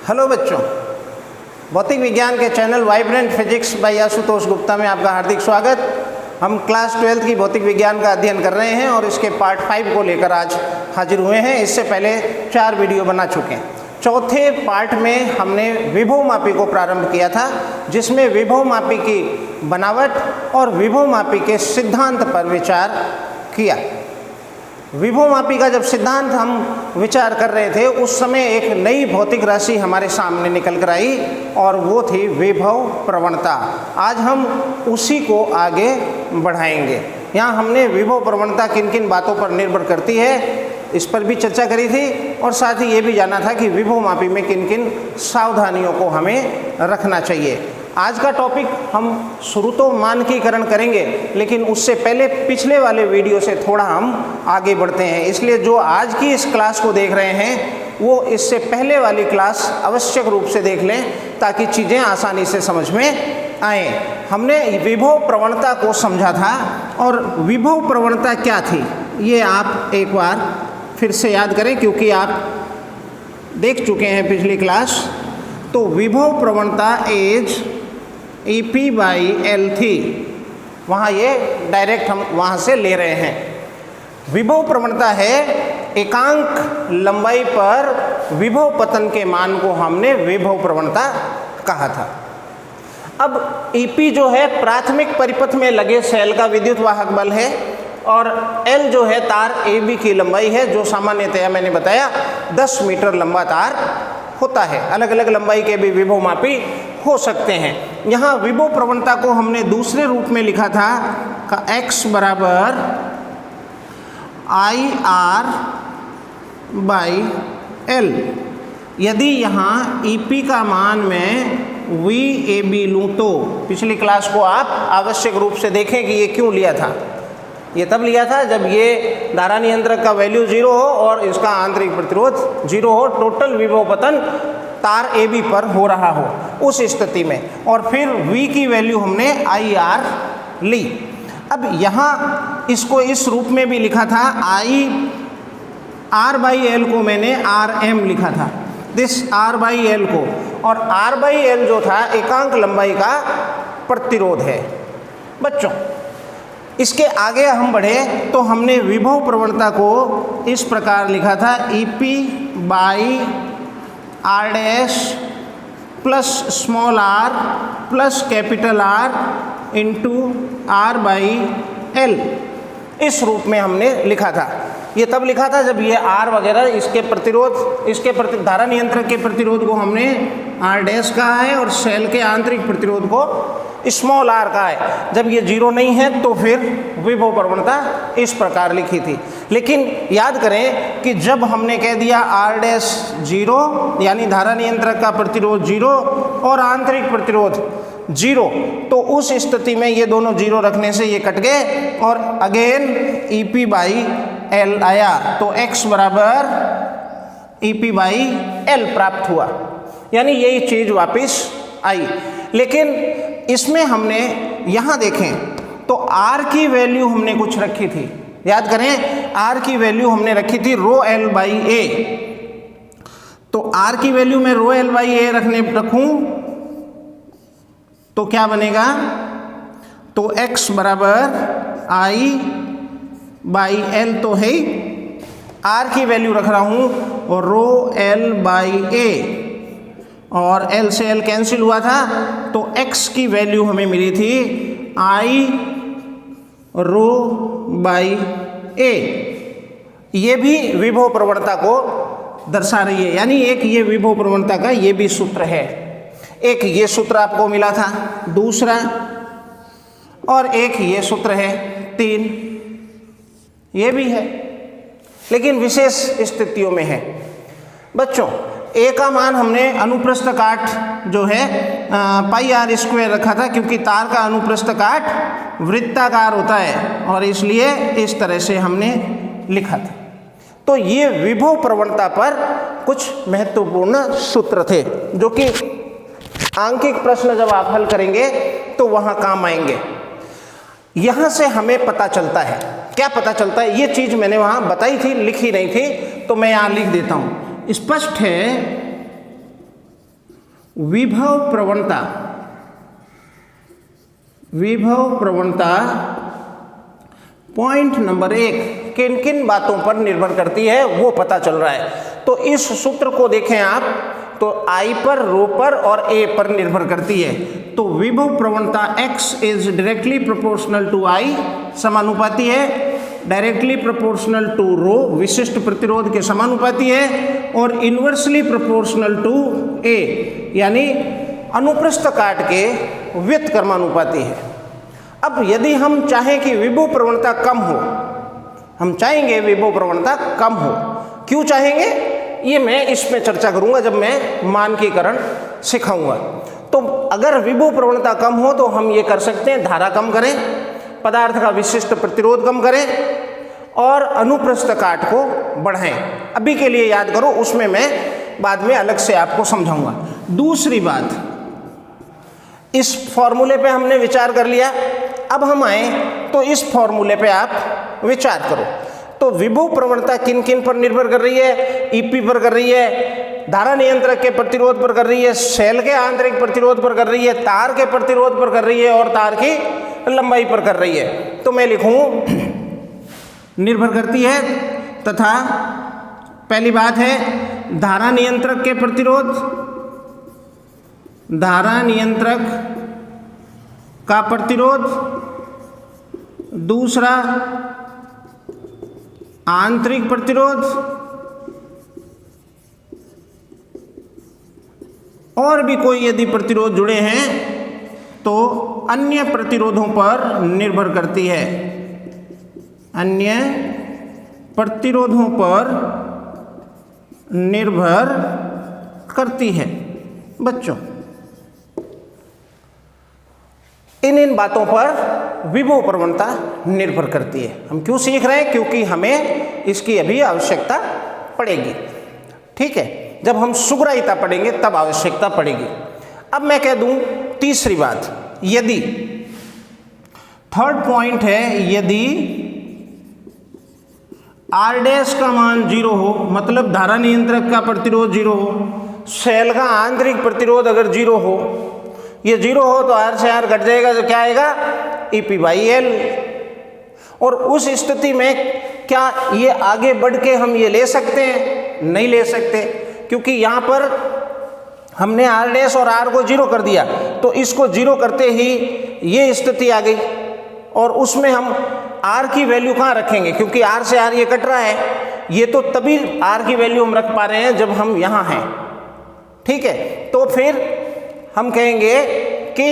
Hello बच्चों, भौतिक विज्ञान के channel vibrant physics bye Ashutosh Gupta में आपका हार्दिक स्वागत। हम क्लास 12 की भौतिक विज्ञान का अध्ययन कर रहे हैं और इसके पार्ट 5 को लेकर आज हाजिर हुए हैं। इससे पहले 4 वीडियो बना चुके हैं। चौथे पार्ट में हमने विभव मापी को प्रारंभ किया था, जिसमें विभव मापी की बनावट और विभव मापी के सिद्धांत पर विचार किया। विभव मापी का जब सिद्धांत हम विचार कर रहे थे, उस समय एक नई भौतिक राशि हमारे सामने निकल कर आई और वो थी विभव प्रवणता। आज हम उसी को आगे बढ़ाएंगे। यहाँ हमने विभव प्रवणता किन किन बातों पर निर्भर करती है, इस पर भी चर्चा करी थी और साथ ही ये भी जाना था कि विभव मापी में किन किन सावधानियों को हमें रखना चाहिए। आज का टॉपिक हम शुरू तो मानकीकरण करेंगे, लेकिन उससे पहले पिछले वाले वीडियो से थोड़ा हम आगे बढ़ते हैं। इसलिए जो आज की इस क्लास को देख रहे हैं वो इससे पहले वाली क्लास आवश्यक रूप से देख लें, ताकि चीज़ें आसानी से समझ में आए। हमने विभव प्रवणता को समझा था, और विभव प्रवणता क्या थी ये आप एक बार फिर से याद करें, क्योंकि आप देख चुके हैं पिछली क्लास। तो विभव प्रवणता एज EP/L थी, वहाँ ये डायरेक्ट हम वहाँ से ले रहे हैं। विभव प्रवणता है एकांक लंबाई पर विभव पतन के मान को हमने विभव प्रवणता कहा था। अब EP जो है प्राथमिक परिपथ में लगे सेल का विद्युत वाहक बल है, और L जो है तार AB की लंबाई है, जो सामान्यतया मैंने बताया 10 मीटर लंबा तार होता है। अलग अलग लंबाई के भी विभव मापी हो सकते हैं। यहाँ विभव प्रवणता को हमने दूसरे रूप में लिखा था का x बराबर IR/L। यदि यहाँ EP का मान मैं VAB लूँ तो पिछली क्लास को आप आवश्यक रूप से देखें कि ये क्यों लिया था। ये तब लिया था जब ये धारा नियंत्रक का वैल्यू 0 हो और इसका आंतरिक प्रतिरोध 0 हो, टोटल विभव पतन तार AB पर हो रहा हो, उस स्थिति में। और फिर V की वैल्यू हमने IR ली। अब यहाँ इसको इस रूप में भी लिखा था, R/L को मैंने RM लिखा था, दिस R/L को, और R/L जो था एकांक लंबाई का प्रतिरोध है। बच्चों, इसके आगे हम बढ़े तो हमने विभव प्रवणता को इस प्रकार लिखा था, EP/R' plus small r plus capital R into R/L। इस रूप में हमने लिखा था। ये तब लिखा था जब ये R वगैरह इसके प्रतिरोध, इसके धारा नियंत्रक के प्रतिरोध को हमने R' कहा है और सेल के आंतरिक प्रतिरोध को स्मॉल r का है। जब ये 0 नहीं है तो फिर विभव प्रवणता इस प्रकार लिखी थी। लेकिन याद करें कि जब हमने कह दिया R' 0, यानी धारा नियंत्रक का प्रतिरोध 0 और आंतरिक प्रतिरोध 0, तो उस स्थिति में ये दोनों 0 रखने से ये कट गए और अगेन EP/L आया, तो x बराबर EP/L प्राप्त हुआ, यानी यही चीज़ वापस आई। लेकिन इसमें हमने यहाँ देखें तो R की वैल्यू हमने कुछ रखी थी। याद करें, R की वैल्यू हमने रखी थी ρL/A। तो R की वैल्यू मैं ρL/A रखूं तो क्या बनेगा, तो x बराबर I/L तो है, R की वैल्यू रख रहा हूं ρL/A, और L से L कैंसिल हुआ था, तो x की वैल्यू हमें मिली थी I/ρ/A। ये भी विभव प्रवणता को दर्शा रही है, यानी एक ये विभव प्रवणता का ये भी सूत्र है। एक ये सूत्र आपको मिला था, दूसरा, और एक ये सूत्र है 3, ये भी है, लेकिन विशेष स्थितियों में है। बच्चों, A का मान हमने अनुप्रस्थ काट जो है πr² रखा था, क्योंकि तार का अनुप्रस्थ काट वृत्ताकार होता है और इसलिए इस तरह से हमने लिखा था। तो ये विभव प्रवणता पर कुछ महत्वपूर्ण सूत्र थे, जो कि आंकिक प्रश्न जब आप हल करेंगे तो वहाँ काम आएंगे। यहाँ से हमें पता चलता है, क्या पता चलता है, ये चीज़ मैंने वहाँ बताई थी, लिखी नहीं थी, तो मैं यहाँ लिख देता हूँ। स्पष्ट है विभव प्रवणता पॉइंट नंबर 1 किन किन बातों पर निर्भर करती है वो पता चल रहा है। तो इस सूत्र को देखें आप तो I पर, रो पर और A पर निर्भर करती है। तो विभव प्रवणता X is directly proportional to I, समानुपाती है, डायरेक्टली प्रोपोर्शनल टू रो विशिष्ट प्रतिरोध के समानुपाती है, और इन्वर्सली प्रोपोर्शनल टू A यानी अनुप्रस्थ काट के व्युत्क्रमानुपाती है। अब यदि हम चाहें कि विभव प्रवणता कम हो, हम चाहेंगे विभव प्रवणता कम हो, क्यों चाहेंगे ये मैं इसमें चर्चा करूंगा जब मैं मानकीकरण सिखाऊंगा। तो अगर विभव प्रवणता कम हो तो हम ये कर सकते हैं, धारा कम करें, पदार्थ का विशिष्ट प्रतिरोध कम करें और अनुप्रस्थ काट को बढ़ाएं। अभी के लिए याद करो, उसमें मैं बाद में अलग से आपको समझाऊंगा। दूसरी बात, इस फॉर्मूले पे हमने विचार कर लिया, अब हम आए तो इस फॉर्मूले पे आप विचार करो। तो विभव प्रवणता किन किन पर निर्भर कर रही है? ईपी पर कर रही है, धारा नियंत्रक के प्रतिरोध पर कर रही है, सेल के आंतरिक प्रतिरोध पर कर रही है, तार के प्रतिरोध पर कर रही है और तार की लंबाई पर कर रही है। तो मैं लिखूं निर्भर करती है तथा पहली बात है धारा नियंत्रक के प्रतिरोध, धारा नियंत्रक का प्रतिरोध, दूसरा आंतरिक प्रतिरोध, और भी कोई यदि प्रतिरोध जुड़े हैं तो अन्य प्रतिरोधों पर निर्भर करती है, अन्य प्रतिरोधों पर निर्भर करती है। बच्चों, इन बातों पर विभव प्रवणता निर्भर करती है। हम क्यों सीख रहे हैं? क्योंकि हमें इसकी अभी आवश्यकता पड़ेगी। ठीक है, जब हम सुग्राहिता पढ़ेंगे तब आवश्यकता पड़ेगी। अब मैं कह दूं तीसरी बात, यदि थर्ड पॉइंट है, यदि R डैश का मान 0 हो, मतलब धारा नियंत्रक का प्रतिरोध 0 हो, सेल का आंतरिक प्रतिरोध अगर 0 हो, ये 0 हो तो R से R घट जाएगा, तो क्या आएगा? EP/L। और उस स्थिति में क्या ये आगे बढ़ के हम ये ले सकते हैं? नहीं ले सकते, क्योंकि यहाँ पर हमने R डैश और R को 0 कर दिया, तो इसको 0 करते ही ये स्थिति आ गई, और उसमें हम R की वैल्यू कहाँ रखेंगे? क्योंकि R से R ये कट रहा है, ये तो तभी R की वैल्यू हम रख पा रहे हैं जब हम यहाँ हैं। ठीक है, तो फिर हम कहेंगे कि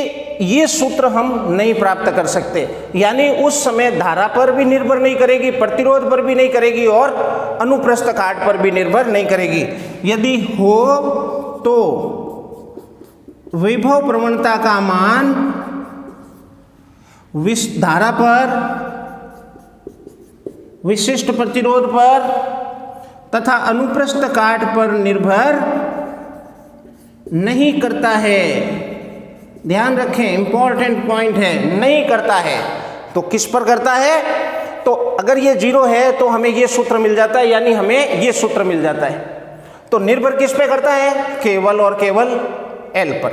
ये सूत्र हम नहीं प्राप्त कर सकते, यानी उस समय धारा पर भी निर्भर नहीं करेगी, प्रतिरोध पर भी नहीं करेगी और अनुप्रस्थ काट पर भी निर्भर नहीं करेगी। यदि हो तो विभव प्रवणता का मान धारा पर, विशिष्ट प्रतिरोध पर तथा अनुप्रस्थ काट पर निर्भर नहीं करता है। ध्यान रखें, इंपॉर्टेंट पॉइंट है, नहीं करता है। तो किस पर करता है? तो अगर ये 0 है तो हमें ये सूत्र मिल जाता है, यानी हमें ये सूत्र मिल जाता है। तो निर्भर किस पे करता है? केवल और केवल L पर,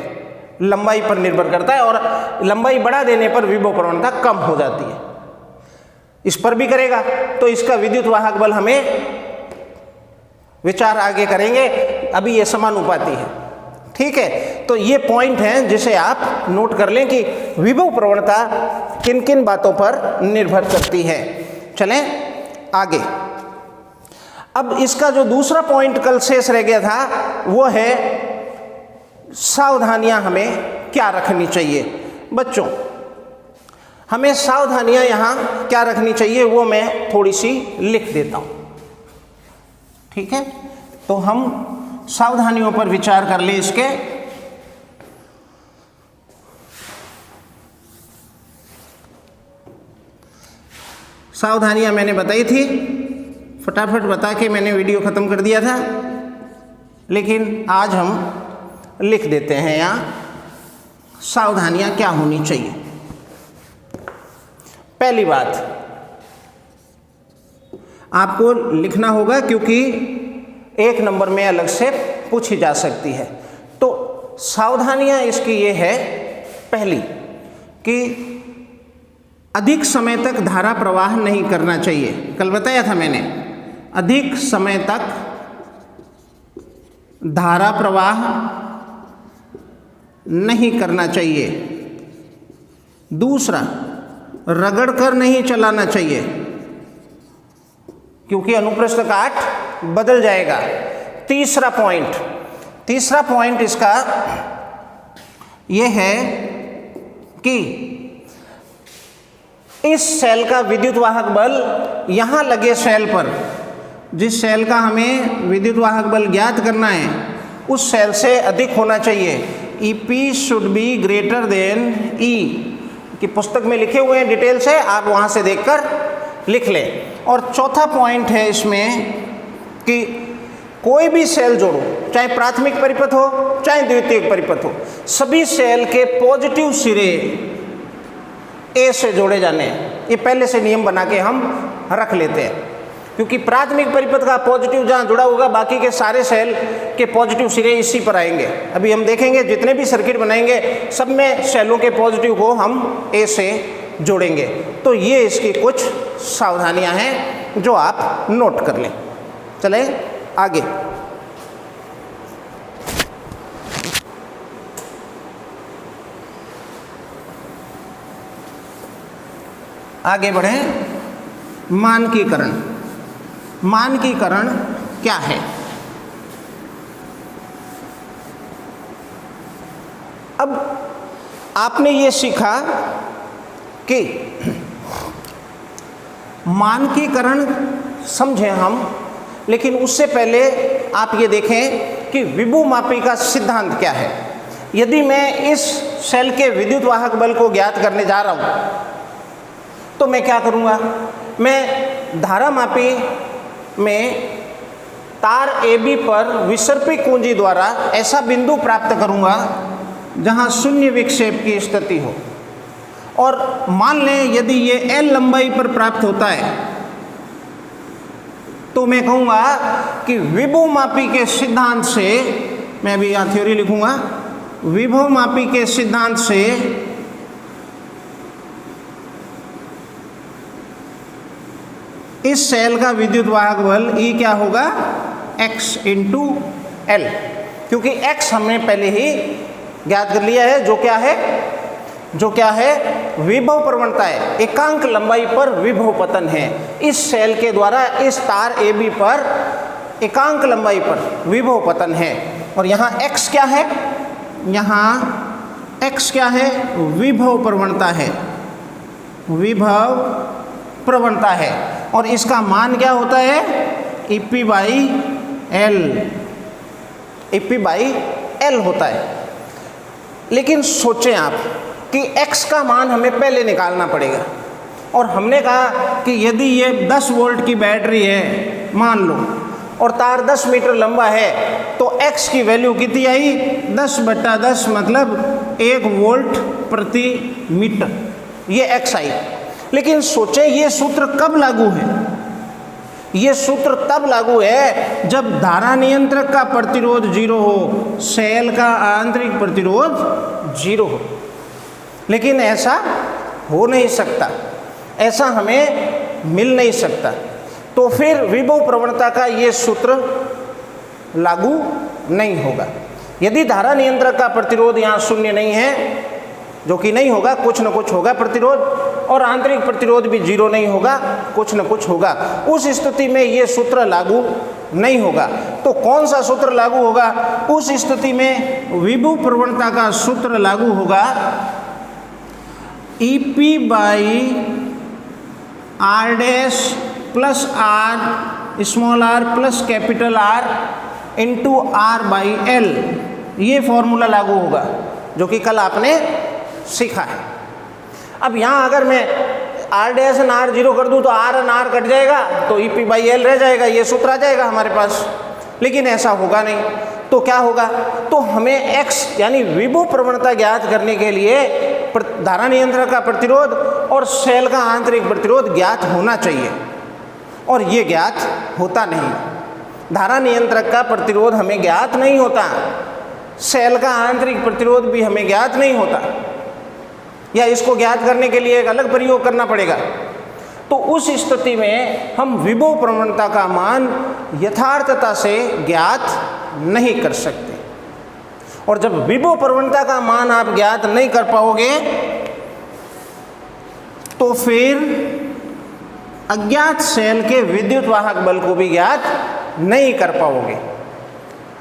लंबाई पर निर्भर करता है, और लंबाई बढ़ा देने पर विभव प्रवणता कम हो जाती है। इस पर भी करेगा, तो इसका विद्युत वाहक बल हमें विचार आगे करेंगे, अभी ये समानुपाती है। ठीक है, तो ये पॉइंट है जिसे आप नोट कर लें कि विभव प्रवणता किन किन बातों पर निर्भर करती है। चलें आगे। अब इसका जो दूसरा पॉइंट कल शेष रह गया था वो है सावधानियां हमें क्या रखनी चाहिए। बच्चों, हमें सावधानियां यहाँ क्या रखनी चाहिए वो मैं थोड़ी सी लिख देता हूँ। ठीक है, तो हम सावधानियों पर विचार कर ले। इसके सावधानियां मैंने बताई थी, फटाफट बता के मैंने वीडियो ख़त्म कर दिया था, लेकिन आज हम लिख देते हैं यहाँ सावधानियां क्या होनी चाहिए। पहली बात आपको लिखना होगा, क्योंकि 1 नंबर में अलग से पूछी जा सकती है। तो सावधानियां इसकी ये है, पहली कि अधिक समय तक धारा प्रवाह नहीं करना चाहिए। कल बताया था मैंने, अधिक समय तक धारा प्रवाह नहीं करना चाहिए। दूसरा, रगड़ कर नहीं चलाना चाहिए क्योंकि अनुप्रस्थ काट बदल जाएगा। तीसरा पॉइंट इसका यह है कि इस सेल का विद्युत वाहक बल यहां लगे सेल पर, जिस सेल का हमें विद्युत वाहक बल ज्ञात करना है उस सेल से अधिक होना चाहिए। EP should be greater than E की पुस्तक में लिखे हुए हैं डिटेल से, आप वहां से देखकर लिख लें। और चौथा पॉइंट है इसमें कि कोई भी सेल जोड़ो, चाहे प्राथमिक परिपथ हो चाहे द्वितीयक परिपथ हो, सभी सेल के पॉजिटिव सिरे A से जोड़े जाने हैं। ये पहले से नियम बना के हम रख लेते हैं, क्योंकि प्राथमिक परिपथ का पॉजिटिव जहाँ जुड़ा होगा बाकी के सारे सेल के पॉजिटिव सिरे इसी पर आएंगे। अभी हम देखेंगे जितने भी सर्किट बनाएंगे सब में सेलों के पॉजिटिव को हम A से जोड़ेंगे। तो ये इसकी कुछ सावधानियां हैं जो आप नोट कर लें। चले आगे। आगे बढ़ें। मानकीकरण क्या है? अब आपने ये सीखा कि मानकीकरण समझें हम, लेकिन उससे पहले आप ये देखें कि विभवमापी का सिद्धांत क्या है। यदि मैं इस सेल के विद्युत वाहक बल को ज्ञात करने जा रहा हूं तो मैं क्या करूंगा? मैं धारामापी में तार AB पर विसर्पित कुंजी द्वारा ऐसा बिंदु प्राप्त करूंगा जहां शून्य विक्षेप की स्थिति हो, और मान लें यदि ये L लंबाई पर प्राप्त होता है तो मैं कहूंगा कि विभवमापी के सिद्धांत से, मैं अभी यहाँ थ्योरी लिखूंगा, विभवमापी के सिद्धांत से इस सेल का विद्युत वाहक बल E क्या होगा? X × L, क्योंकि X हमने पहले ही ज्ञात कर लिया है, जो क्या है विभव प्रवणता है, एकांक लंबाई पर विभव पतन है। इस सेल के द्वारा इस तार AB पर एकांक लंबाई पर विभव पतन है। और यहाँ X क्या है? यहाँ X क्या है? विभव प्रवणता है, विभव प्रवणता है। और इसका मान क्या होता है? EP/L, EP/L होता है। लेकिन सोचें आप कि X का मान हमें पहले निकालना पड़ेगा, और हमने कहा कि यदि ये 10 वोल्ट की बैटरी है मान लो, और तार 10 मीटर लंबा है, तो X की वैल्यू कितनी आई? 10/10 मतलब 1 वोल्ट प्रति मीटर, ये X आई। लेकिन सोचें ये सूत्र कब लागू है? ये सूत्र तब लागू है जब धारा नियंत्रक का प्रतिरोध 0 हो, सेल का आंतरिक प्रतिरोध 0 हो। लेकिन ऐसा हो नहीं सकता, ऐसा हमें मिल नहीं सकता। तो फिर विभव प्रवणता का ये सूत्र लागू नहीं होगा। यदि धारा नियंत्रक का प्रतिरोध यहाँ 0 नहीं है, जो कि नहीं होगा, कुछ न कुछ होगा प्रतिरोध, और आंतरिक प्रतिरोध भी 0 नहीं होगा, कुछ न कुछ होगा, उस स्थिति में ये सूत्र लागू नहीं होगा। तो कौन सा सूत्र लागू होगा? उस स्थिति में विभव प्रवणता का सूत्र लागू होगा EP/R' plus R small r plus capital R into R/L। ये फॉर्मूला लागू होगा जो कि कल आपने सीखा है। अब यहाँ अगर मैं R' और R 0 कर दूँ तो R और R कट जाएगा, तो EP/L रह जाएगा, ये सूत्र आ जाएगा हमारे पास। लेकिन ऐसा होगा नहीं, तो क्या होगा? तो हमें X यानी विभव प्रवणता ज्ञात करने के लिए धारा नियंत्रक का प्रतिरोध और सेल का आंतरिक प्रतिरोध ज्ञात होना चाहिए, और ये ज्ञात होता नहीं। धारा नियंत्रक का प्रतिरोध हमें ज्ञात नहीं होता, सेल का आंतरिक प्रतिरोध भी हमें ज्ञात नहीं होता, या इसको ज्ञात करने के लिए एक अलग प्रयोग करना पड़ेगा। तो उस स्थिति में हम विभव प्रवणता का मान यथार्थता से ज्ञात नहीं कर सकते। और जब विभव प्रवणता का मान आप ज्ञात नहीं कर पाओगे तो फिर अज्ञात सेल के विद्युत वाहक बल को भी ज्ञात नहीं कर पाओगे।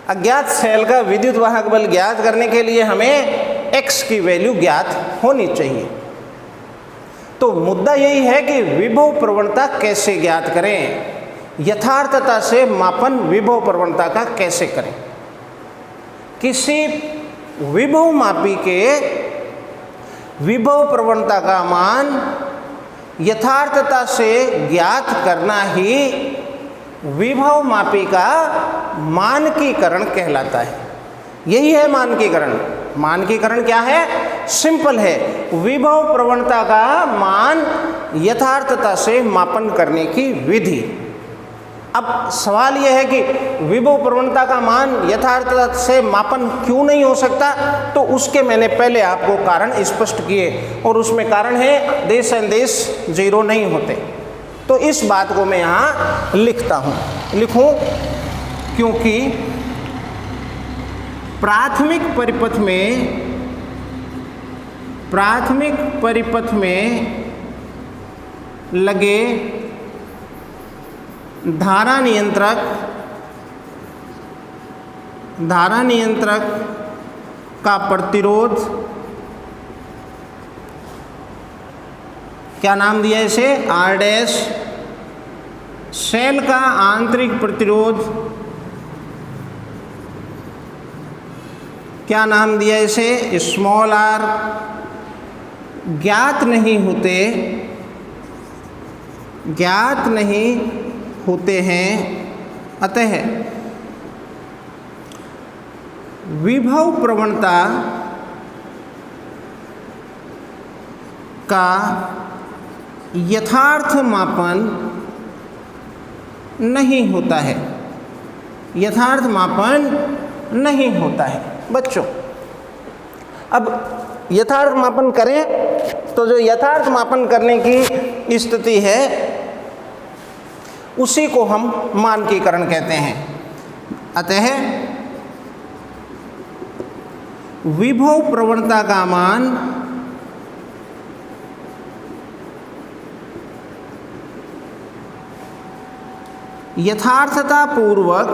अज्ञात सेल का विद्युत वाहक बल ज्ञात करने के लिए हमें x की वैल्यू ज्ञात होनी चाहिए। तो मुद्दा यही है कि विभव प्रवणता कैसे ज्ञात करें, यथार्थता से मापन विभव प्रवणता का कैसे करें। किसी विभव मापी के विभव प्रवणता का मान यथार्थता से ज्ञात करना ही विभव मापी का मानकीकरण कहलाता है। यही है मानकीकरण। मानकीकरण क्या है? सिंपल है, विभव प्रवणता का मान यथार्थता से मापन करने की विधि। अब सवाल यह है कि विभव प्रवणता का मान यथार्थता से मापन क्यों नहीं हो सकता, तो उसके मैंने पहले आपको कारण स्पष्ट किए, और उसमें कारण है देश एंड देश जीरो नहीं होते। तो इस बात को मैं यहाँ लिखता हूँ, लिखूँ क्योंकि प्राथमिक परिपथ में लगे धारा नियंत्रक का प्रतिरोध, क्या नाम दिया इसे? R dash. सेल का आंतरिक प्रतिरोध, क्या नाम दिया इसे? Small r। ज्ञात नहीं होते हैं, अतः विभव प्रवणता का यथार्थ मापन नहीं होता है, यथार्थ मापन नहीं होता है। बच्चों, अब यथार्थ मापन करें तो जो यथार्थ मापन करने की स्थिति है उसी को हम मानकीकरण कहते हैं। अतः विभव प्रवणता का मान यथार्थता पूर्वक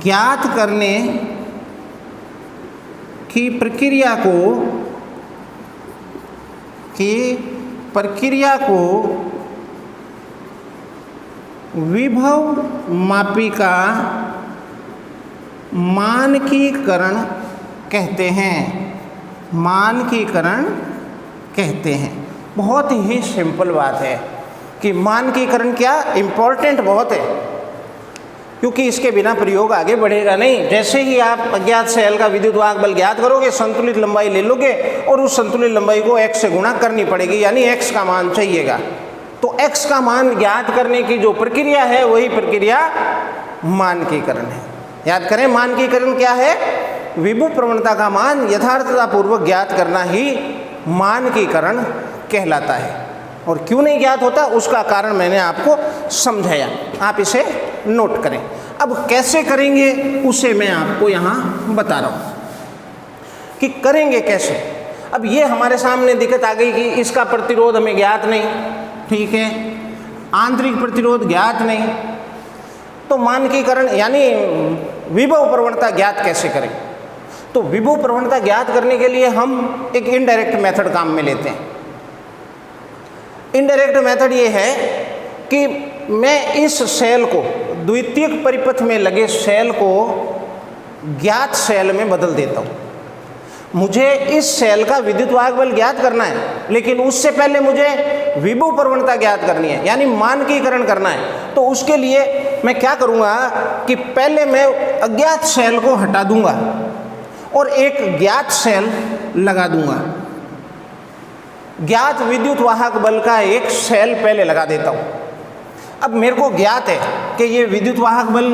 ज्ञात करने की प्रक्रिया को विभव मापी का मानकीकरण कहते हैं। मानकीकरण कहते हैं। बहुत ही सिंपल बात है कि मानकीकरण क्या इम्पोर्टेंट बहुत है, क्योंकि इसके बिना प्रयोग आगे बढ़ेगा नहीं। जैसे ही आप अज्ञात सेल का विद्युत वाहक बल ज्ञात करोगे, संतुलित लंबाई ले लोगे और उस संतुलित लंबाई को x से गुणा करनी पड़ेगी, यानी x का मान चाहिएगा। तो x का मान ज्ञात करने की जो प्रक्रिया है वही प्रक्रिया मानकीकरण है। याद करें, मानकीकरण क्या है? विभव प्रवणता का मान यथार्थता पूर्वक ज्ञात करना ही मानकीकरण कहलाता है। और क्यों नहीं ज्ञात होता उसका कारण मैंने आपको समझाया, आप इसे नोट करें। अब कैसे करेंगे उसे मैं आपको यहाँ बता रहा हूँ कि करेंगे कैसे। अब ये हमारे सामने दिक्कत आ गई कि इसका प्रतिरोध हमें ज्ञात नहीं, ठीक है, आंतरिक प्रतिरोध ज्ञात नहीं, तो मानकीकरण यानी विभव प्रवणता ज्ञात कैसे करें। तो विभव प्रवणता ज्ञात करने के लिए हम एक इनडायरेक्ट मेथड काम में लेते हैं। इनडायरेक्ट मेथड ये है कि मैं इस सेल को, द्वितीयक परिपथ में लगे सेल को ज्ञात सेल में बदल देता हूँ। मुझे इस सेल का विद्युत वाहक बल ज्ञात करना है, लेकिन उससे पहले मुझे विभव प्रवणता ज्ञात करनी है, यानी मानकीकरण करना है। तो उसके लिए मैं क्या करूँगा कि पहले मैं अज्ञात सेल को हटा दूंगा और एक ज्ञात सेल लगा दूंगा। ज्ञात विद्युत वाहक बल का एक सेल पहले लगा देता हूँ। अब मेरे को ज्ञात है कि ये विद्युत वाहक बल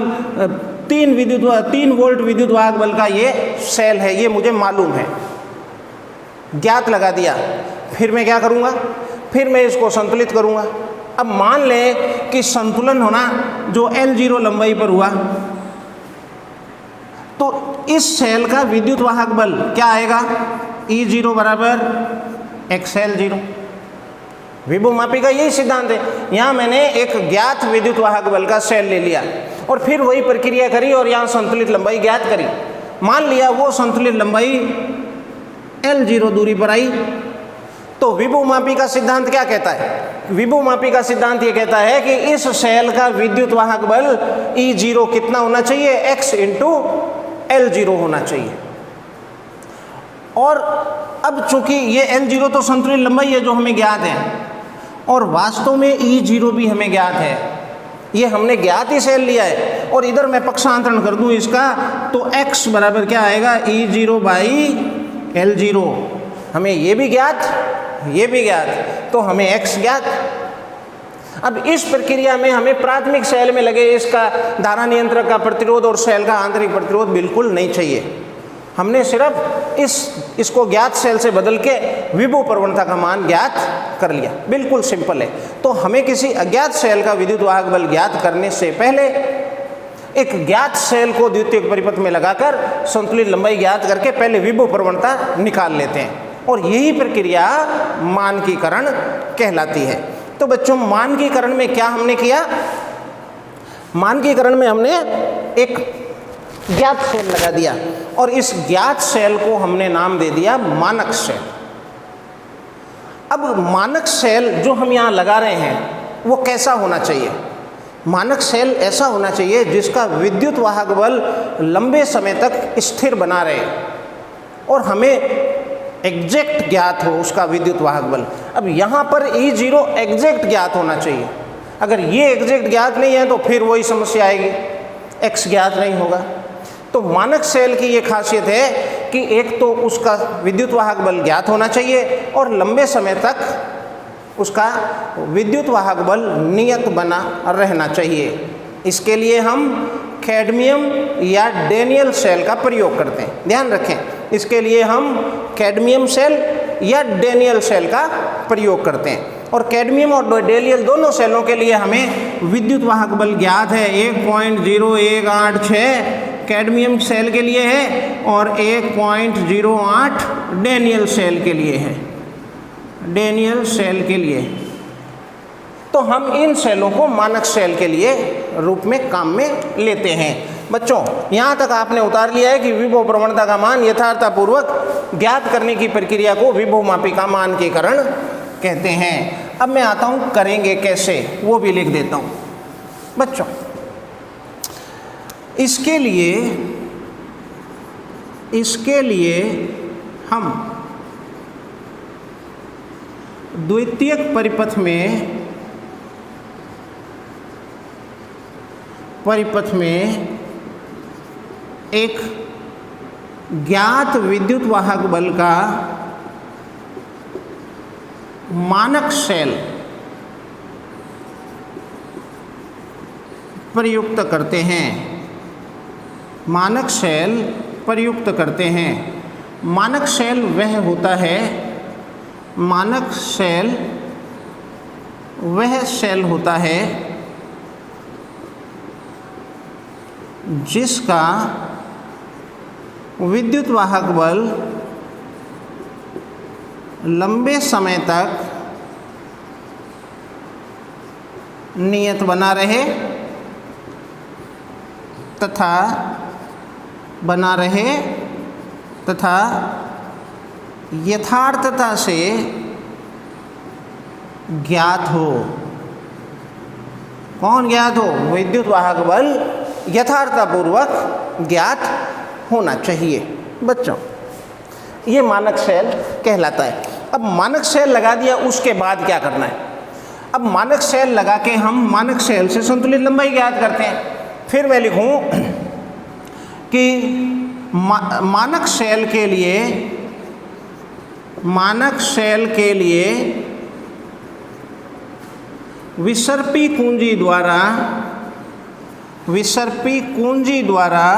3 वोल्ट विद्युत वाहक बल का ये सेल है, ये मुझे मालूम है, ज्ञात लगा दिया। फिर मैं क्या करूँगा, फिर मैं इसको संतुलित करूँगा। अब मान लें कि संतुलन होना जो L0 लंबाई पर हुआ, तो इस सेल का विद्युत वाहक बल क्या आएगा, E0 बराबर XL0। विभवमापी का यही सिद्धांत है। यहाँ मैंने एक ज्ञात विद्युत वाहक बल का सेल ले लिया और फिर वही प्रक्रिया करी और यहाँ संतुलित लंबाई ज्ञात करी। मान लिया वो संतुलित लंबाई L0 दूरी पर आई, तो विभवमापी का सिद्धांत क्या कहता है, विभवमापी का सिद्धांत ये कहता है कि इस सेल का विद्युत वाहक बल E0 कितना होना चाहिए, x इंटू L0 होना चाहिए। और अब चूंकि ये L0 तो संतुलित लंबाई है जो हमें ज्ञात है, और वास्तव में E0 भी हमें ज्ञात है, ये हमने ज्ञात ही सेल लिया है। और इधर मैं पक्षांतरण कर दूं इसका, तो x बराबर क्या आएगा, E0 बाई L0। हमें ये भी ज्ञात, ये भी ज्ञात, तो हमें x ज्ञात। अब इस प्रक्रिया में हमें प्राथमिक सेल में लगे इसका धारा नियंत्रक का प्रतिरोध और सेल का आंतरिक प्रतिरोध बिल्कुल नहीं चाहिए। हमने सिर्फ इसको ज्ञात सेल से बदल के विभव प्रवणता का मान ज्ञात कर लिया, बिल्कुल सिंपल है। तो हमें किसी अज्ञात सेल का विद्युत वाहक बल ज्ञात करने से पहले एक ज्ञात सेल को द्वितीयक परिपथ में लगाकर संतुलित लंबाई ज्ञात करके पहले विभव प्रवणता निकाल लेते हैं, और यही प्रक्रिया मानकीकरण कहलाती है। तो बच्चों, मानकीकरण में क्या हमने किया, मानकीकरण में हमने एक ज्ञात सेल लगा दिया और इस ज्ञात सेल को हमने नाम दे दिया मानक सेल। अब मानक सेल जो हम यहाँ लगा रहे हैं वो कैसा होना चाहिए, मानक सेल ऐसा होना चाहिए जिसका विद्युत वाहक बल लंबे समय तक स्थिर बना रहे और हमें एग्जैक्ट ज्ञात हो उसका विद्युत वाहक बल। अब यहाँ पर E0 एग्जैक्ट ज्ञात होना चाहिए। अगर ये एग्जैक्ट ज्ञात नहीं है तो फिर वही समस्या आएगी, x ज्ञात नहीं होगा। तो मानक सेल की ये खासियत है कि एक तो उसका विद्युत वाहक बल ज्ञात होना चाहिए और लंबे समय तक उसका विद्युत वाहक बल नियत बना रहना चाहिए। इसके लिए हम कैडमियम या डेनियल सेल का प्रयोग करते हैं, ध्यान रखें, इसके लिए हम कैडमियम सेल या डेनियल सेल का प्रयोग करते हैं। और कैडमियम और डेनियल दोनों सेलों के लिए हमें विद्युत वाहक बल ज्ञात है, 1.0186 कैडमियम सेल के लिए है और 1.08 डेनियल सेल के लिए है, डेनियल सेल के लिए। तो हम इन सेलों को मानक सेल के लिए रूप में काम में लेते हैं। बच्चों, यहाँ तक आपने उतार लिया है कि विभव प्रवणता का मान यथार्थपूर्वक ज्ञात करने की प्रक्रिया को विभवमापी का मानकीकरण कहते हैं। अब मैं आता हूँ करेंगे कैसे, वो भी लिख देता हूँ। बच्चों, इसके लिए हम द्वितीयक परिपथ में एक ज्ञात विद्युत वाहक बल का मानक सेल प्रयुक्त करते हैं, मानक सेल प्रयुक्त करते हैं। मानक सेल वह होता है, मानक सेल वह सेल होता है जिसका विद्युत वाहक बल लंबे समय तक नियत बना रहे तथा यथार्थता से ज्ञात हो। कौन ज्ञात हो? विद्युत वाहक बल यथार्थपूर्वक ज्ञात होना चाहिए। बच्चों, ये मानक सेल कहलाता है। अब मानक सेल लगा दिया, उसके बाद क्या करना है? अब मानक सेल लगा के हम मानक सेल से संतुलित लंबाई ज्ञात करते हैं। फिर मैं लिखूं कि मानक सेल के लिए विसर्पी कुंजी द्वारा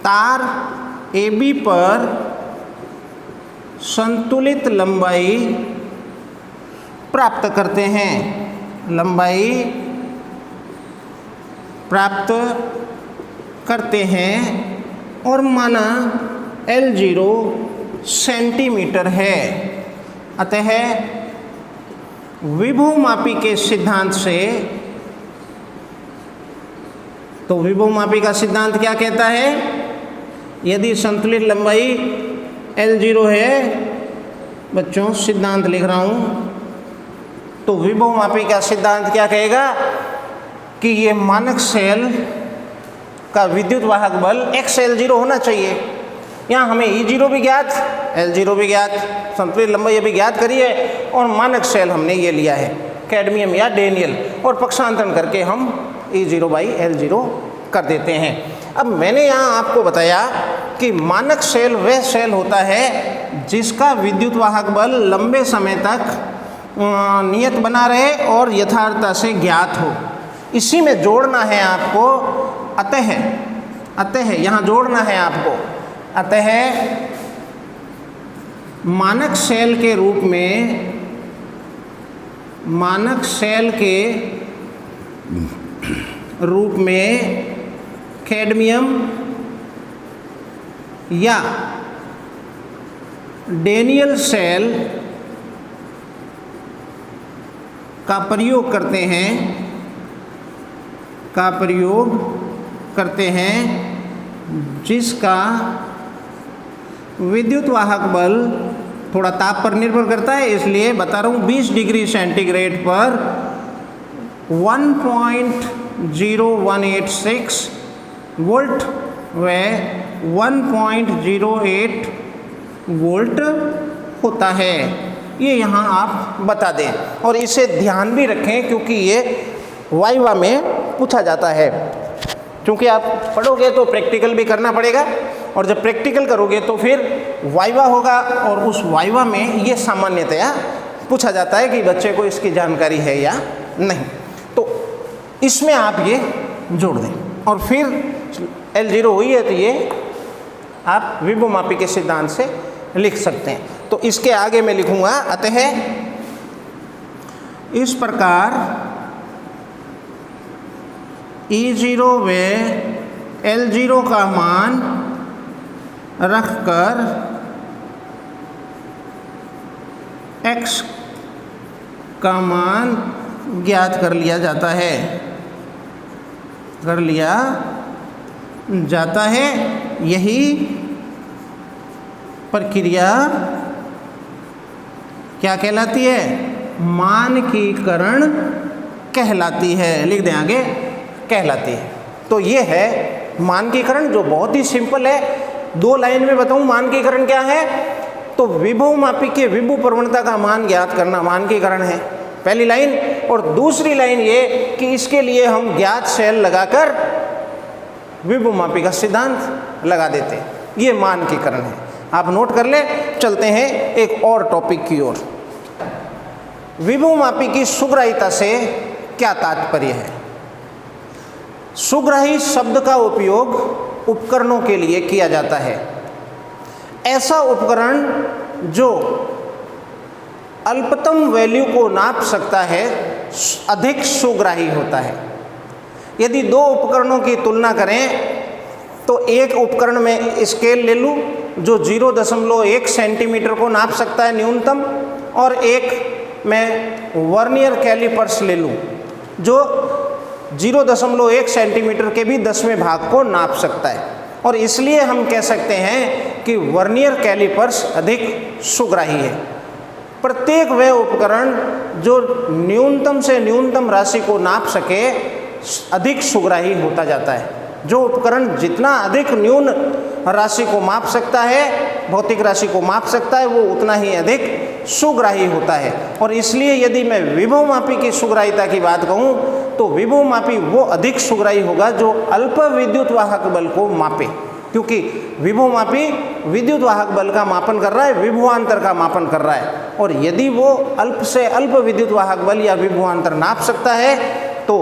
तार AB पर संतुलित लंबाई प्राप्त करते हैं, लंबाई प्राप्त करते हैं और माना L0 सेंटीमीटर है। अतः विभवमापी के सिद्धांत से, तो विभवमापी का सिद्धांत क्या कहता है? यदि संतुलित लंबाई L0 है, बच्चों सिद्धांत लिख रहा हूँ, तो विभवमापी का सिद्धांत क्या कहेगा कि ये मानक सेल का विद्युत वाहक बल XL0 होना चाहिए। यहाँ हमें E0 भी ज्ञात, L0 भी ज्ञात, संतुलित लंबाई अभी ज्ञात करी है और मानक सेल हमने ये लिया है कैडमियम या डेनियल, और पक्षांतरण करके हम E0/L0 कर देते हैं। अब मैंने यहाँ आपको बताया कि मानक सेल वह सेल होता है जिसका विद्युत वाहक बल लंबे समय तक नियत बना रहे और यथार्थता से ज्ञात हो। इसी में जोड़ना है आपको अतः यहाँ जोड़ना है आपको, अतः मानक सेल के रूप में कैडमियम या डेनियल सेल का प्रयोग करते हैं जिसका विद्युत वाहक बल थोड़ा ताप पर निर्भर करता है, इसलिए बता रहा हूँ 20 डिग्री सेंटीग्रेड पर 1.0186 वोल्ट व 1.08 वोल्ट होता है। ये यहाँ आप बता दें और इसे ध्यान भी रखें क्योंकि ये वाइवा में पूछा जाता है। क्योंकि आप पढ़ोगे तो प्रैक्टिकल भी करना पड़ेगा और जब प्रैक्टिकल करोगे तो फिर वाइवा होगा और उस वाइवा में ये सामान्यतया पूछा जाता है कि बच्चे को इसकी जानकारी है या नहीं। तो इसमें आप ये जोड़ दें और फिर L0 हुई है तो ये आप विभवमापी के सिद्धांत से लिख सकते हैं। तो इसके आगे मैं लिखूंगा अतः इस प्रकार E0 व L0 का मान रखकर x का मान ज्ञात कर लिया जाता है। यही प्रक्रिया क्या कहलाती है? मानकीकरण कहलाती है। लिख दें आगे, कहलाती है। तो ये है मानकीकरण जो बहुत ही सिंपल है। 2 लाइन में बताऊं मानकीकरण क्या है। तो विभवमापी के विभव प्रवणता का मान ज्ञात करना मानकीकरण है, पहली लाइन। और दूसरी लाइन ये कि इसके लिए हम ज्ञात सेल लगाकर विभवमापी का सिद्धांत लगा देते हैं, ये मानकीकरण है। आप नोट कर ले। चलते हैं एक और टॉपिक की ओर। विभवमापी की सुग्राह्यता से क्या तात्पर्य है? सुग्राही शब्द का उपयोग उपकरणों के लिए किया जाता है। ऐसा उपकरण जो अल्पतम वैल्यू को नाप सकता है अधिक सुग्राही होता है। यदि 2 उपकरणों की तुलना करें तो एक उपकरण में स्केल ले लूँ जो 0.1 सेंटीमीटर को नाप सकता है न्यूनतम, और एक मैं वर्नियर कैलिपर्स ले लूँ जो 0.1 सेंटीमीटर के भी 10वें भाग को नाप सकता है। और इसलिए हम कह सकते हैं कि वर्नियर कैलिपर्स अधिक सुग्राही है। प्रत्येक वह उपकरण जो न्यूनतम से न्यूनतम राशि को नाप सके अधिक सुग्राही होता जाता है। जो उपकरण जितना अधिक न्यून राशि को माप सकता है, भौतिक राशि को माप सकता है, वो उतना ही अधिक सुग्राही होता है। और इसलिए यदि मैं विभवमापी की सुग्राह्यता की बात कहूँ तो विभवमापी वो अधिक सुग्राही होगा जो अल्प विद्युत वाहक बल को मापे। क्योंकि विभवमापी विद्युत वाहक बल का मापन कर रहा है, विभवांतर का मापन कर रहा है। और यदि वो अल्प से अल्प विद्युत वाहक बल या विभवांतर नाप सकता है तो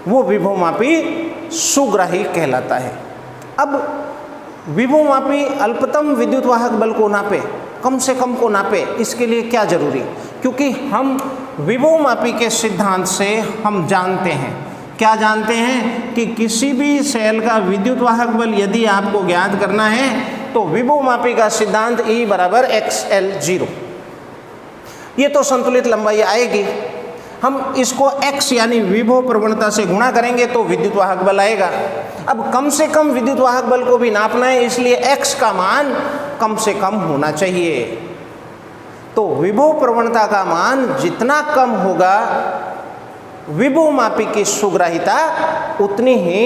वो विभवमापी सुग्राही कहलाता है। अब विभवमापी अल्पतम विद्युत वाहक बल को नापे, कम से कम को नापे, इसके लिए क्या जरूरी? क्योंकि हम विभवमापी के सिद्धांत से हम जानते हैं, क्या जानते हैं कि किसी भी सेल का विद्युत वाहक बल यदि आपको ज्ञात करना है तो विभवमापी का सिद्धांत E बराबर XL0। ये तो संतुलित लंबाई आएगी, हम इसको x यानी विभव प्रवणता से गुणा करेंगे तो विद्युत वाहक बल आएगा। अब कम से कम विद्युत वाहक बल को भी नापना है, इसलिए x का मान कम से कम होना चाहिए। तो विभव प्रवणता का मान जितना कम होगा विभवमापी की सुग्राहिता उतनी ही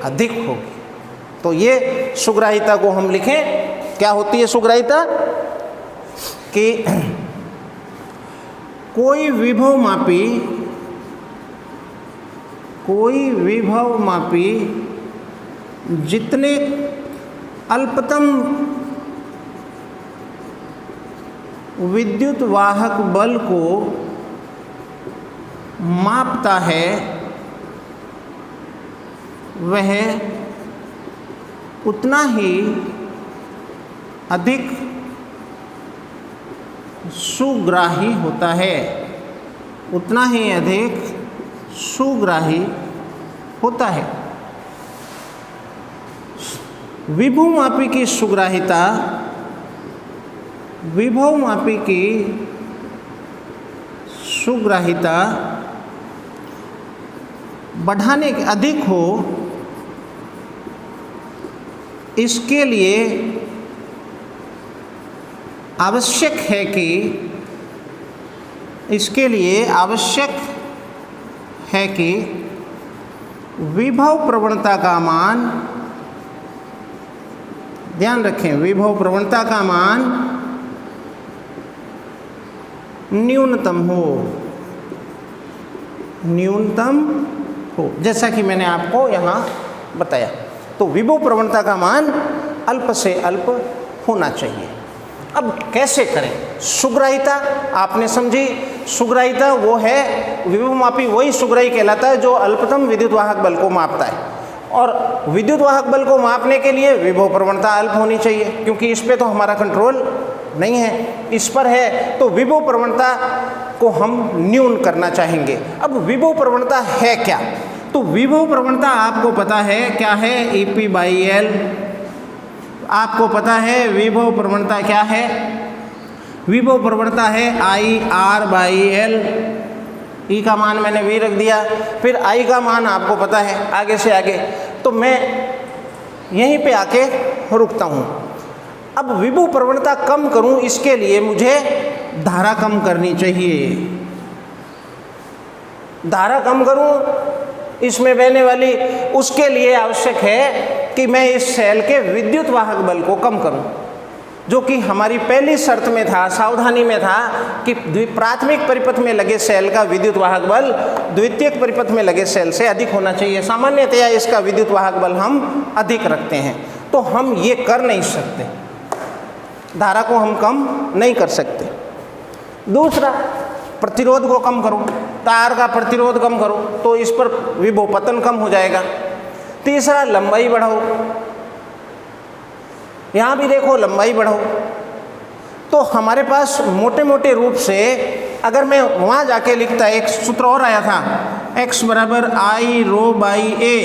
अधिक होगी। तो ये सुग्राहिता को हम लिखें, क्या होती है सुग्राहिता? कि कोई विभवमापी जितने अल्पतम विद्युत वाहक बल को मापता है वह उतना ही अधिक सुग्राही होता है, उतना ही अधिक सुग्राही होता है। विभवमापी की सुग्राहिता विभवमापी की सुग्राहिता बढ़ाने के अधिक हो, इसके लिए आवश्यक है कि विभव प्रवणता का मान, ध्यान रखें, विभव प्रवणता का मान न्यूनतम हो, जैसा कि मैंने आपको यहाँ बताया। तो विभव प्रवणता का मान अल्प से अल्प होना चाहिए। अब कैसे करें? सुग्राहिता आपने समझी, सुग्राहिता वो है, विभवमापी वही सुग्राही कहलाता है जो अल्पतम विद्युत वाहक बल को मापता है। और विद्युत वाहक बल को मापने के लिए विभव प्रवणता अल्प होनी चाहिए, क्योंकि इस पे तो हमारा कंट्रोल नहीं है, इस पर है। तो विभव प्रवणता को हम न्यून करना चाहेंगे। अब विभव प्रवणता है क्या? तो विभव प्रवणता आपको पता है क्या है? EP/L। आपको पता है विभव प्रवणता क्या है? विभव प्रवणता है IR/L। E का मान मैंने V रख दिया, फिर I का मान आपको पता है आगे से आगे, तो मैं यहीं पे आके रुकता हूँ। अब विभव प्रवणता कम करूँ, इसके लिए मुझे धारा कम करनी चाहिए। धारा कम करूँ इसमें बहने वाली, उसके लिए आवश्यक है कि मैं इस सेल के विद्युत वाहक बल को कम करूं, जो कि हमारी पहली शर्त में था, सावधानी में था कि प्राथमिक परिपथ में लगे सेल का विद्युत वाहक बल द्वितीयक परिपथ में लगे सेल से अधिक होना चाहिए। सामान्यतया इसका विद्युत वाहक बल हम अधिक रखते हैं, तो हम ये कर नहीं सकते, धारा को हम कम नहीं कर सकते। दूसरा, प्रतिरोध को कम करो, तार का प्रतिरोध कम करो तो इस पर विभवपतन कम हो जाएगा। तीसरा, लंबाई बढ़ाओ, यहाँ भी देखो लंबाई बढ़ाओ। तो हमारे पास मोटे मोटे रूप से, अगर मैं वहाँ जाके लिखता, एक सूत्र और आया था, x बराबर I/ρ/a,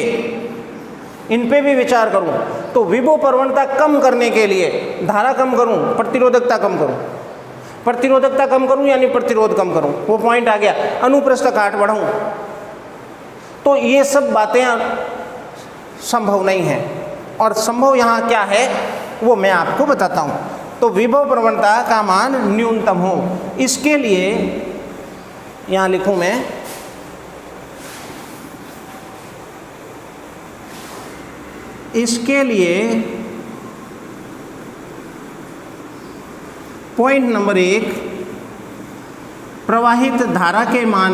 इन पे भी विचार करूँ तो विभव प्रवणता कम करने के लिए धारा कम करूँ, प्रतिरोधकता कम करूँ, प्रतिरोधकता कम करूं यानी प्रतिरोध कम करूं, वो पॉइंट आ गया। अनुप्रस्थ काट बढ़ाऊं, तो ये सब बातें संभव नहीं है। और संभव यहाँ क्या है वो मैं आपको बताता हूँ। तो विभव प्रवणता का मान न्यूनतम हो, इसके लिए यहाँ लिखूँ मैं, इसके लिए पॉइंट नंबर 1, प्रवाहित धारा के मान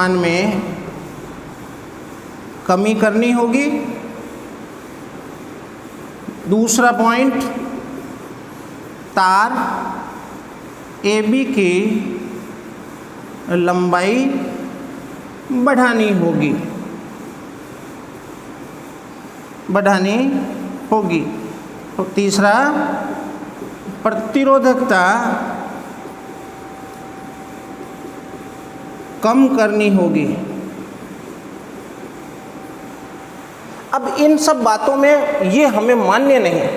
में कमी करनी होगी। दूसरा पॉइंट, तार AB की लंबाई बढ़ानी होगी, तो तीसरा, प्रतिरोधकता कम करनी होगी। अब इन सब बातों में ये हमें मान्य नहीं,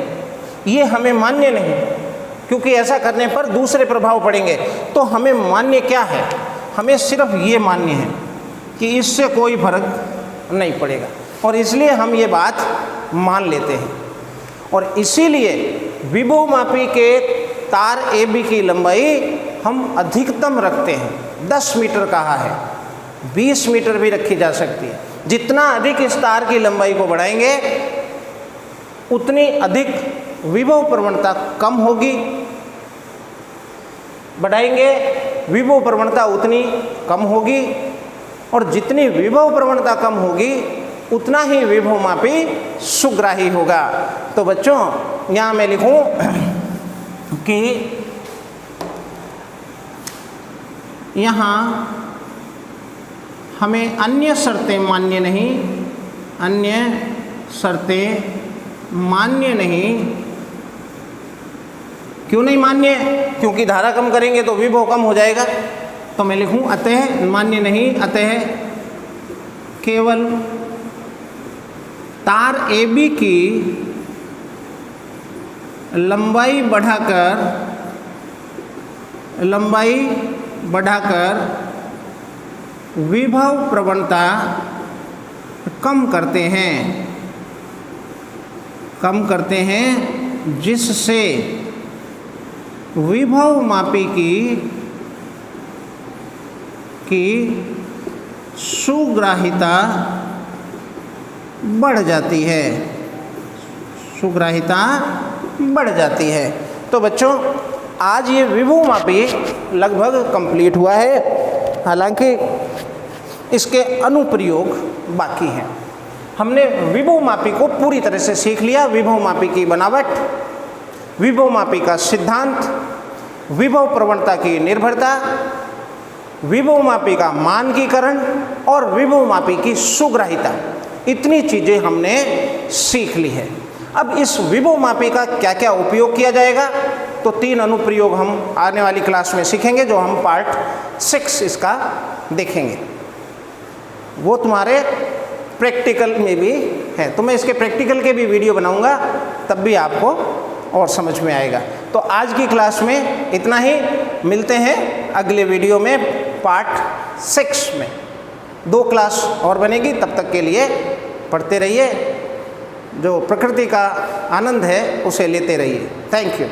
क्योंकि ऐसा करने पर दूसरे प्रभाव पड़ेंगे। तो हमें मान्य क्या है? हमें सिर्फ ये मान्य है कि इससे कोई फर्क नहीं पड़ेगा, और इसलिए हम ये बात मान लेते हैं। और इसीलिए विभवमापी के तार AB की लंबाई हम अधिकतम रखते हैं। 10 मीटर कहा है, 20 मीटर भी रखी जा सकती है। जितना अधिक इस तार की लंबाई को बढ़ाएंगे उतनी अधिक विभव प्रवणता कम होगी, बढ़ाएंगे विभव प्रवणता उतनी कम होगी, और जितनी विभव प्रवणता कम होगी उतना ही विभवमापी सुग्राही होगा। तो बच्चों यहाँ मैं लिखूं कि यहाँ हमें अन्य शर्तें मान्य नहीं। क्यों नहीं मान्य? क्योंकि धारा कम करेंगे तो विभव कम हो जाएगा। तो मैं लिखूं अतः मान्य नहीं, अतः केवल तार AB की लंबाई बढ़ाकर विभव प्रवणता कम करते हैं, जिससे विभवमापी की सुग्राहिता बढ़ जाती है। तो बच्चों आज ये विभवमापी लगभग कंप्लीट हुआ है, हालांकि इसके अनुप्रयोग बाकी हैं। हमने विभवमापी को पूरी तरह से सीख लिया। विभवमापी की बनावट, विभवमापी का सिद्धांत, विभव प्रवणता की निर्भरता, विभवमापी का मानकीकरण और विभवमापी की सुग्राहिता, इतनी चीज़ें हमने सीख ली है। अब इस विभवमापी का क्या क्या उपयोग किया जाएगा, तो 3 अनुप्रयोग हम आने वाली क्लास में सीखेंगे, जो हम पार्ट 6 इसका देखेंगे। वो तुम्हारे प्रैक्टिकल में भी है, तो मैं इसके प्रैक्टिकल के भी वीडियो बनाऊंगा, तब भी आपको और समझ में आएगा। तो आज की क्लास में इतना ही, मिलते हैं अगले वीडियो में पार्ट 6 में। 2 क्लास और बनेगी, तब तक के लिए पढ़ते रहिए, जो प्रकृति का आनंद है उसे लेते रहिए। Thank you.